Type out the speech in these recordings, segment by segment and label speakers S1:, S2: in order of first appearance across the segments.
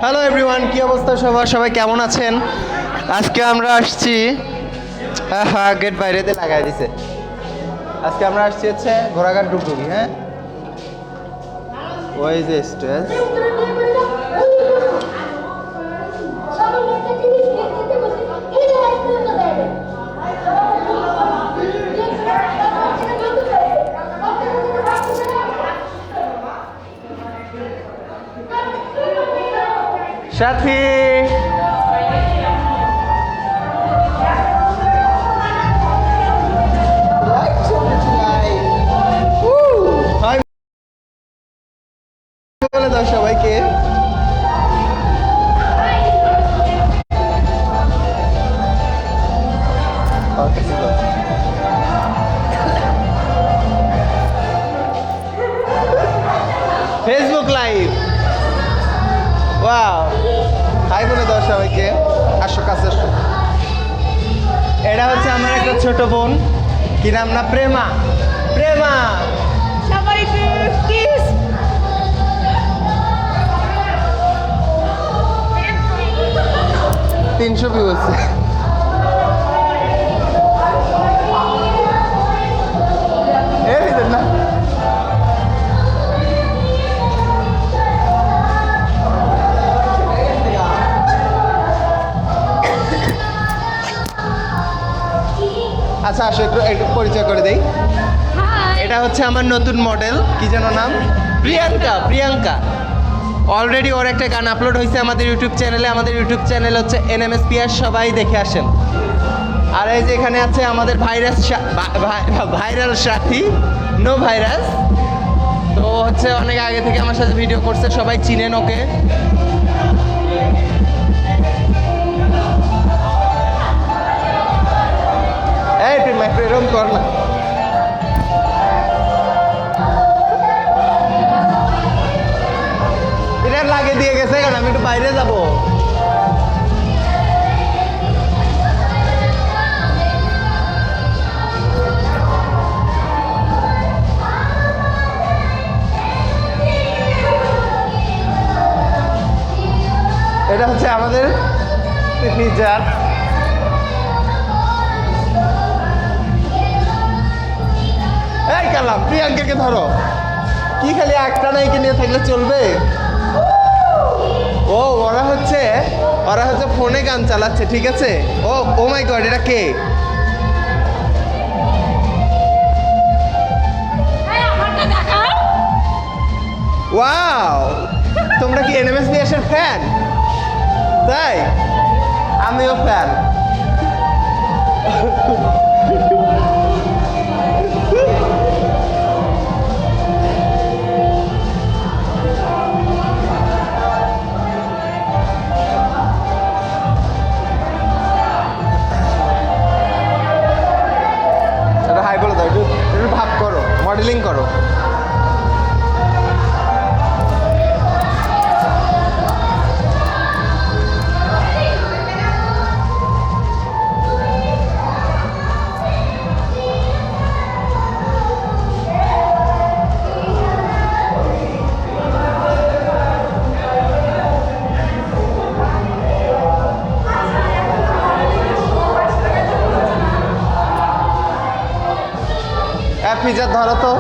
S1: Hello everyone, কি অবস্থা সবার? সবাই কেমন আছেন? আজকে আমরা আসছি, গেট বাইরেতে লাগাই দিছে। আজকে আমরা আসছি হচ্ছে ঘোড়াঘাট ডুগডুগি। হ্যাঁ, ওই যে স্টেজ। সাথী বলে দাও সবাইকে। Facebook live. ওয়াও, হাই বলে দাও সবাইকে। আসো কাছে আসো। এটা হচ্ছে আমার একটা ছোট বোন, কি নাম না? প্রেমা। প্রেমা
S2: সবাইকে কিস।
S1: 300 ভিউ আছে। না আচ্ছা, আসো একটু একটু পরিচয় করে দেই। এটা হচ্ছে আমার নতুন মডেল, কি যেন নাম? প্রিয়াঙ্কা। প্রিয়াঙ্কা অলরেডি ওর একটা গান আপলোড হয়েছে আমাদের ইউটিউব চ্যানেলে। আমাদের ইউটিউব চ্যানেল হচ্ছে NMSPR, সবাই দেখে আসেন। আর এই যে এখানে আছে আমাদের ভাইরাল সাথী, নো ভাইরাস। তো হচ্ছে অনেক আগে থেকে আমার সাথে ভিডিও করছে, সবাই চিনেন ওকে। এই তুই মাইক্রো এরকম কর না। এটা লাগে দিয়ে গেছে, কারণ আমি একটু বাইরে যাব। এটা হচ্ছে আমাদের টিচার। এই কালাম, প্রিয়াঙ্কাকে ধরো। কি খালি একটা নাইকে নিয়ে থাকলে চলবে? ও ওরা হচ্ছে ফোনে গান চালাচ্ছে, ঠিক আছে। ও মাই গড, এটা কে? ওয়াও, তোমরা কি NMSPS এর ফ্যান? তাই আমিও ফ্যান। হাই বলে দাও, একটু ভাব করো, মডেলিং করো। পিজা ধরো তো।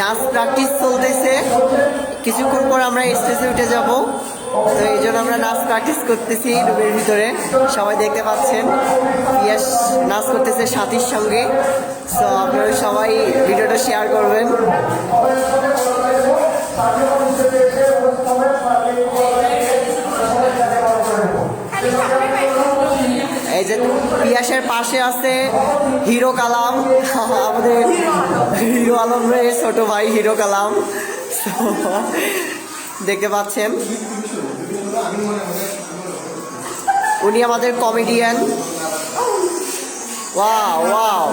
S3: নাচ প্র্যাকটিস চলতেছে, কিছুক্ষণ পর আমরা স্টেজে উঠে যাব। তো এই জন্য আমরা নাচ প্র্যাকটিস করতেছি রুমের ভিতরে, সবাই দেখতে পাচ্ছেন। পিয়াস নাচ করতেছে সাথীর সঙ্গে। সো আপনারা সবাই ভিডিওটা শেয়ার করবেন। এই যে পিয়াসের পাশে আছে হিরো কালাম, আমাদের হিরো আলমের ছোট ভাই হিরো কালাম। দেখতে পাচ্ছেন উনি আমাদের কমেডিয়ান। ওয়াও ওয়াও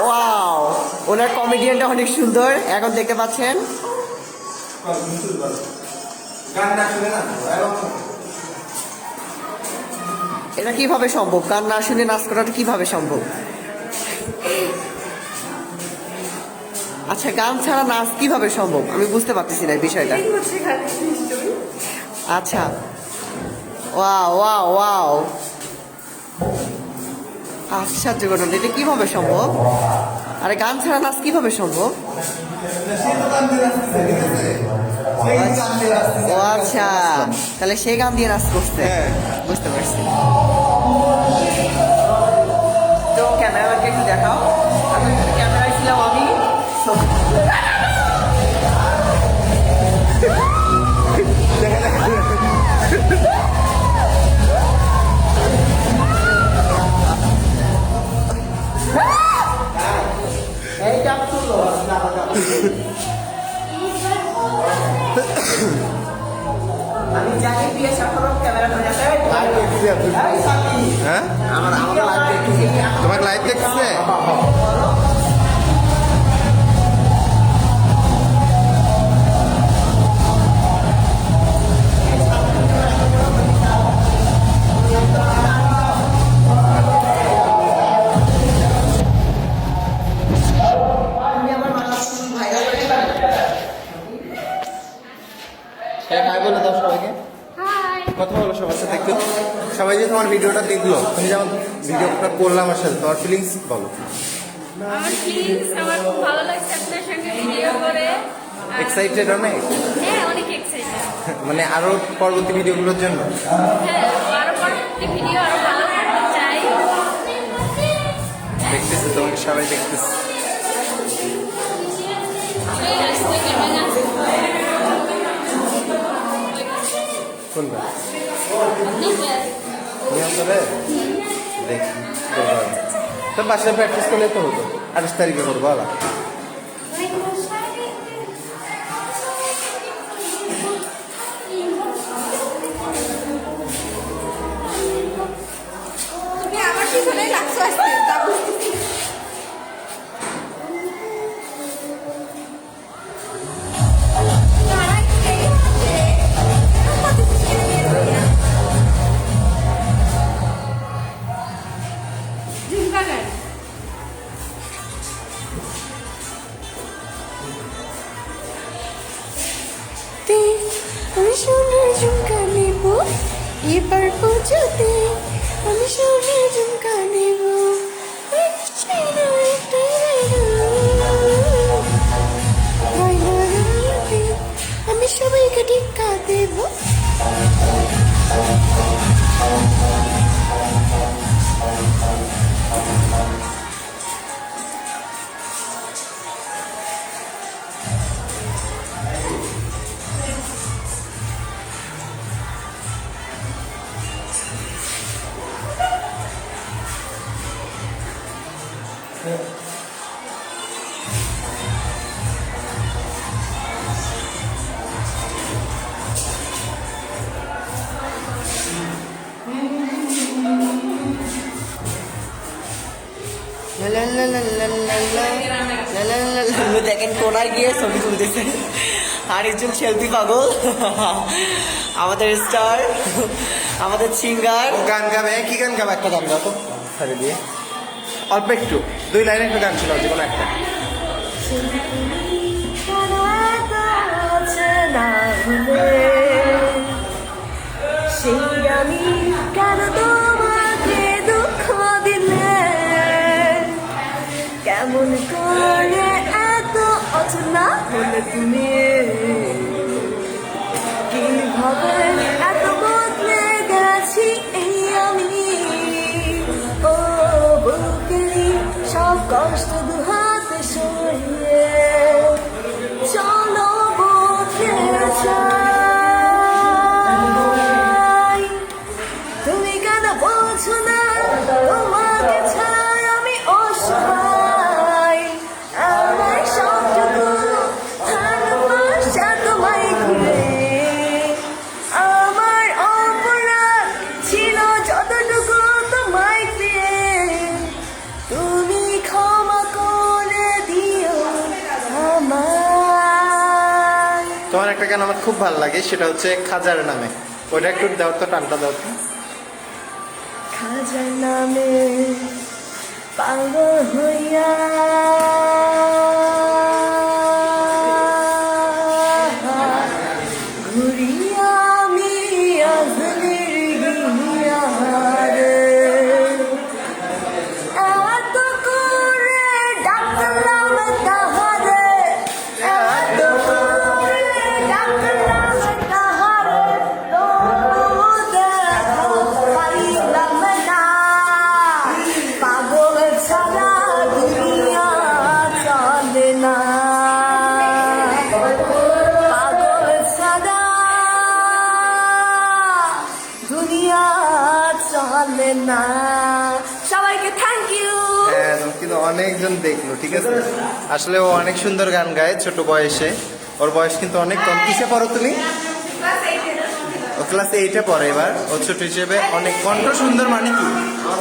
S3: ওয়াও, ওনার কমেডিয়ানটা অনেক সুন্দর। এখন দেখতে পাচ্ছেন এটা কিভাবে সম্ভব, গান না শুনে নাচ করাটা কিভাবে সম্ভব? আচ্ছা, গান ছাড়া নাচ কিভাবে সম্ভব আমি বুঝতে পারতেছি না বিষয়টা। আচ্ছা, ওয়াও ওয়াও ওয়াও, আশ্চর্য ঘটনা, এটা কিভাবে সম্ভব? আরে গান ছাড়া নাচ কিভাবে সম্ভব? ও আচ্ছা, তাহলে সে গান দিয়ে নাচ করছে, বুঝতে পারছি। তো ক্যামেরাকে একটু দেখাও। ক্যামেরায় ছিলাম আমি। আমি জানি পিয়াস এখনো ক্যামেরা ধরে আছে।
S1: হ্যাঁ, তোমার লাইভ দেখতেছে? হাই বলে দাও সবাইকে। কথা বলো সবার সাথে একটু। সবাই যে তোমার ভিডিওটা দেখলো, তুমি যেমন ভিডিওটা করলাম আমার সাথে, তোমার ফিলিংস বলো।
S2: আমার ফিলিংস, আমার খুব ভালো লাগছে আপনার সঙ্গে ভিডিও করে।
S1: এক্সাইটেড অনেক?
S2: হ্যাঁ, অনেক এক্সাইটেড।
S1: মানে আরো পরবর্তী ভিডিওগুলোর জন্য?
S2: হ্যাঁ, আরো পরবর্তী ভিডিও আরো ভালো করতে চাই।
S1: দেখতেছি তোমাকে সবাই দেখতেছি। কোনটা নিয়ন্ত্রণে দেখি তো বাসায় প্র্যাকটিস করলে তো হতো। 28 তারিখে করবো আলা।
S2: তুমি আমার পিছনে লাগছো আজকে, তা বুঝতেছি।
S4: আমি সোনার ঝুমকা নেব এবার পুজোতে, আমি সোনার ঝুমকা নেব।
S3: দেখেন কোনায় গিয়ে ছবি তুলতেছে আর একজন শিল্পী পাগল আমাদের স্টার আমাদের সিঙ্গার
S1: ও গান গাবে, কি গান গাবে? একটা গান গাও তো ছাড়ে দিয়ে, অল্প একটু 2 লাইনের একটা গান ছিল, যে কোনো একটা।
S4: সেই আমি কেন তোমাকে দুঃখ দিলে, কেমন করে এত অচেনা হলে তুমি, কিভাবে এত বদলে গেছি এই আমি, ও বুকেরই সব কষ্ট দুহাতে সরিয়ে চলো বদলে যাই। তুমি কেন বলছো না তোমাকে ছাড়া আমি অসহায়, আমার সবটুকু ভালোবাসা তোমায় ঘিরে, আমার অপরাধ ছিল যতটুকু তোমায় পেয়ে, তুমি ক্ষমা করে দিও আমায়।
S1: তোমার একটা গান আমার খুব ভালো লাগে, সেটা হচ্ছে খাজার নামে, ওইটা একটু দাও তো, টানটা দাও তো।
S4: খাজার নামে পাগল হইয়া ঘুরিয়া আমি আজলের গিয়ারে, এত করে ডাকলাম তাহারে, এত করে ডাকলাম তাহারে, তবু দেখা পাইলাম না। পাগল ছাড়া দুনিয়া চলে না, পাগল ছাড়া দুনিয়া চলে না। সবাইকে থ্যাংক ইউ।
S1: হ্যাঁ, কিন্তু অনেকজন দেখলো, ঠিক আছে। আসলে ও অনেক সুন্দর গান গায় ছোট বয়সে, ওর বয়স কিন্তু অনেক কম। কিসে পড়ো তুমি? ও ক্লাস 8-এ পড়ে এবার। ও ছোট হিসেবে অনেক কণ্ঠ সুন্দর, মানে কি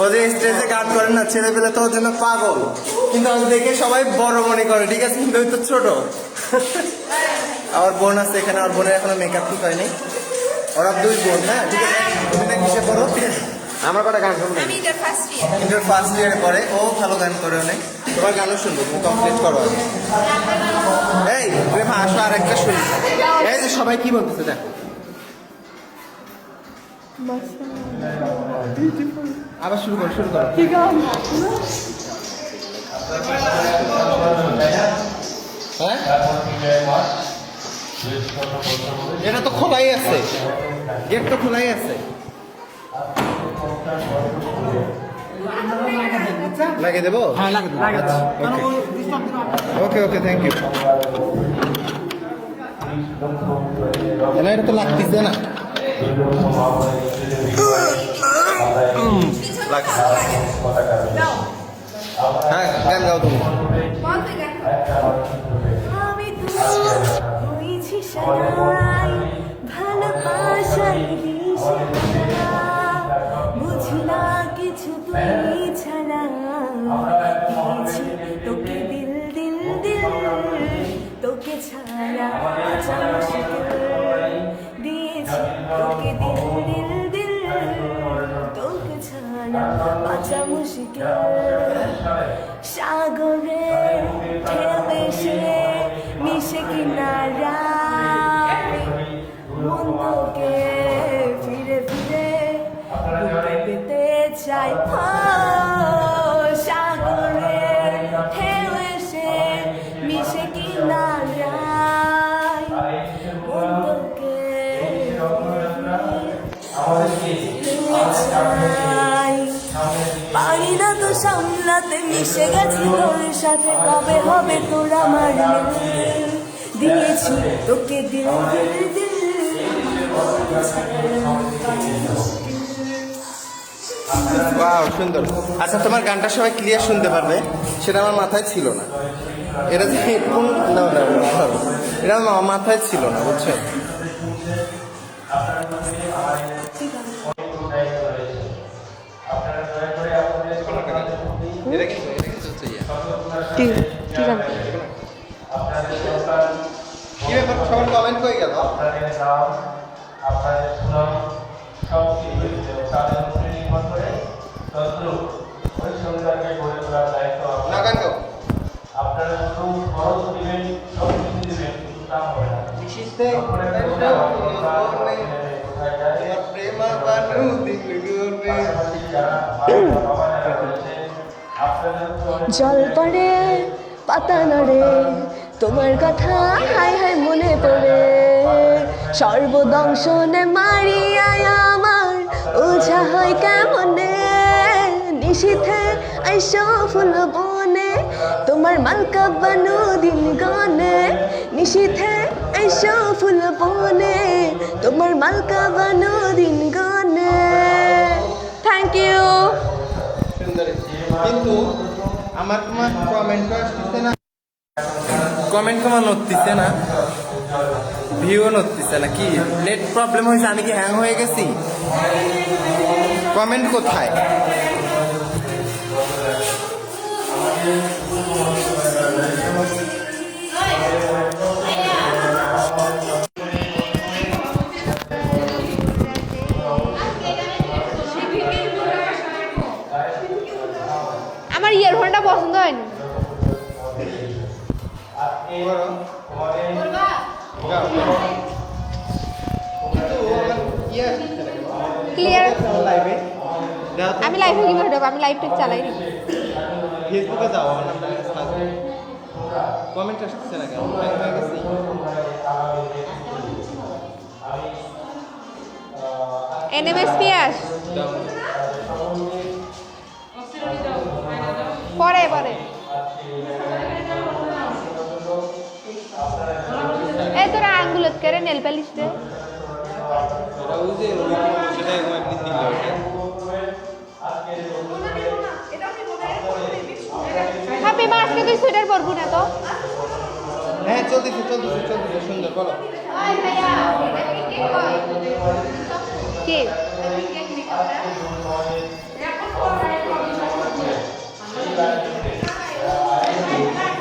S1: ও যে স্টেজে গান করে না, ছেলে পেলে তো ওর জন্য পাগল, কিন্তু আমি দেখে সবাই বড় মনে করে, ঠিক আছে, কিন্তু ওই তো ছোট। আমার বোন আছে এখানে, আমার বোনের এখনো মেকআপ ঠিক হয়নি, ওরা 2 বোন। হ্যাঁ, ঠিক আছে। তুমি না কিসে পড়ো? আমার কটা গান শুনবো, ইন্টার ফার্স্ট ইয়ারে পড়ে, ও ভালো গান করে অনেক। তোমার গানও শুনবো, তুমি কমপ্লিট করো আগে। এই রেফা আসো, আর একটা শুনি। এই যে সবাই কি বলতেছে দেখ, আবার শুরু করো, শুরু করো। হ্যাঁ, এটা তো খোলাই আছে, গেট তো খোলাই আছে। লাগিয়ে দেবো? হ্যাঁ, ওকে ওকে, থ্যাংক ইউ। এটা তো লাগতেছে না, হ্যাঁ, গান গাও তুমি।
S4: আমি তো হয়েছি সারাই ভালোবাসার দিশাহারা, বুঝি না কিছু তুই ছাড়া, দিয়েছি তোকে দিল দিল দিল, তোকে ছাড়া বাঁচা মুশকিল, দিয়েছি তোকে দিল দিল দিল, তোকে ছাড়া বাঁচা মুশকিল। সাগরে ঢেউ এসে মিশে কিনারায়, মন তোকে ফিরে ফিরে বুকে পেতে চাই। সাগরে ঢেউ এসে মিশে কিনারায়, মন তোকে চাই। পারি না তো সামলাতে, মিশে গেছি তোর সাথে, কবে হবে তোর আমার মিল, দিয়েছি তোকে দিল দিল দিল,
S1: ওয়াও সুন্দর। আচ্ছা তোমার গানটা সবাই ক্লিয়ার শুনতে পারবে সেটা আমার মাথায় ছিল না। এটা যে হেডফোন না এটা আমার মাথায় ছিল না, বুঝছো?
S4: ঠিক ঠিক আছে
S1: কি ব্যাপার, সবার কমেন্ট হয়ে গেল? না গান গাও।
S4: জল পড়ে পাতা নড়ে তোমার কথা হায় হায় মনে পড়ে সর্বদংশনে মারিয়ায় আমার ওঝা হয় কেমনে নিশীথে আইসো ফুল বনে তোমার মালকা বানু দিন গনে নিশীথে আইসো ফুল বনে তোমার মালকা বানু দিন গনে। Thank you.
S1: কিন্তু আমার তোমার কমেন্ট আসতেছে না, কমেন্ট তোমার নড়তেছে না, ভিউ নড়তেছে না। কি নেট প্রবলেম হয়েছে? আমি কি হ্যাং হয়ে গেছি? কমেন্ট কোথায়?
S2: আমার ইয়ারফোনটা পছন্দ হয়নি। ক্লিয়ার। আমি লাইভে কিভাবে ঢোকবো? আমি লাইভটা চালাই না।
S1: ফেসবুকে যাও, আমার নামটা লিখে কমেন্ট আসতেছে না কেন? হ্যাং হয়ে গেছি?
S2: এনএমএস পিয়াস পরে পরে এই তোরা আঙ্গুলত করে নেল পালিশ দে। হ্যাপি মাসকে তুই সুইটার পরবো না তো?
S1: হ্যাঁ চলতেছে চলতেছে চলতেছে, সুন্দর বলো।
S2: কি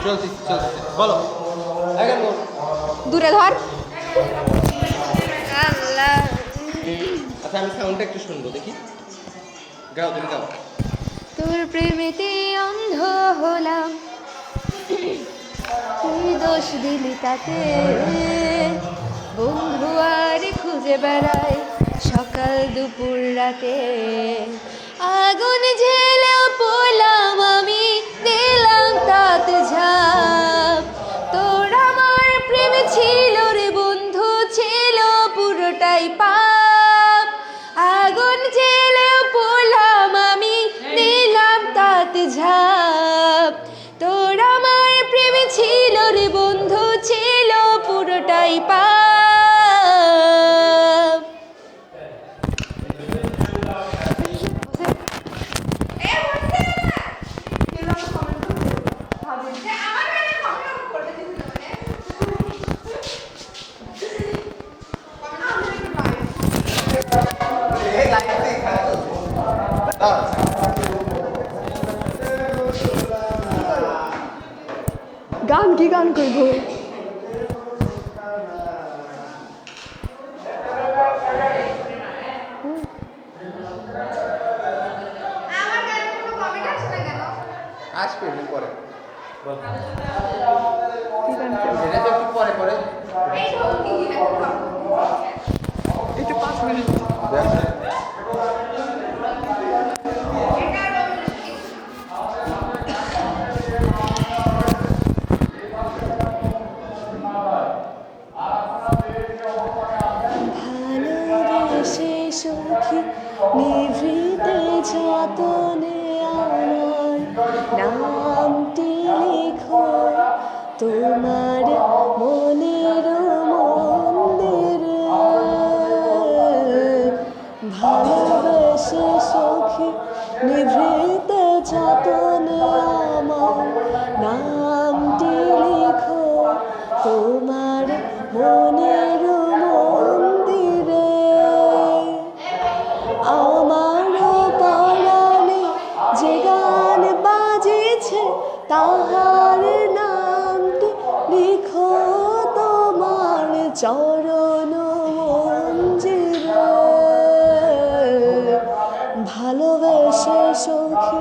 S1: চলতেছে চলতেছে বলো, এখন বলো।
S2: দূরে ধর। আল্লাহ।
S1: আচ্ছা আমি সাউন্ডটা একটু শুনবো দেখি। গাও, তুমি গাও।
S2: তোর প্রেমেতে অন্ধ হলাম, তুই দোষ দিলি তাতে, বন্ধু আর খুঁজে বেড়াই সকাল দুপুর রাতে, আগুন ঝেলেও পড়লাম আমি, দিলাম তাতে ঝাঁপ, তোর আমার প্রেম ছিল রে বন্ধু, ছিল পুরোটাই পাপ, আগুন ঝেলেও পড়লাম আমি, দিলাম তাতে ঝাঁপ, তোর আমার প্রেম ছিল রে বন্ধু, ছিল পুরোটাই পাপ।
S4: গান কি গান করবো?
S1: আসবে একটু পরে,
S4: কি গান করবো?
S1: এটা তো একটু পরে পরে।
S4: একটু 5 মিনিট। ভালোবেসে সখী নিভৃতে যতনে আমার নামটি লিখো তোমার মনের মন্দিরে, ভালোবেসে সখী নিভৃতে যতনে আমার নামটি লিখো তোমার মনের মন্দিরে। আমার পরাণে যে গান বাজিছে তাহার নামটি লিখো তোমার চরণ মঞ্জিরে। ভালোবেসে সখী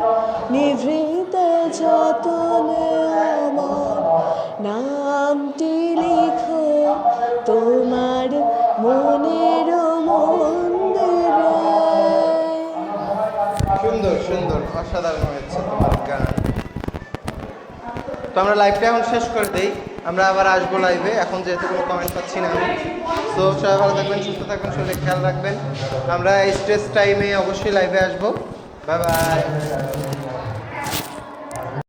S4: নিভৃতে যতনে আমার নামটি লিখো তোমার মনের মন্দিরে।
S1: সুন্দর সুন্দর, অসাধারণ হয়েছে তোমার গান। তো আমরা লাইভটা এখন শেষ করে দেই, আমরা আবার আসবো লাইভে। এখন যেহেতু কোনো কমেন্ট পাচ্ছি না আমি, তো সবাই ভালো থাকবেন, সুস্থ থাকবেন, শরীরে খেয়াল রাখবেন। আমরা স্ট্রেস টাইমে অবশ্যই লাইভে আসবো। Bye bye.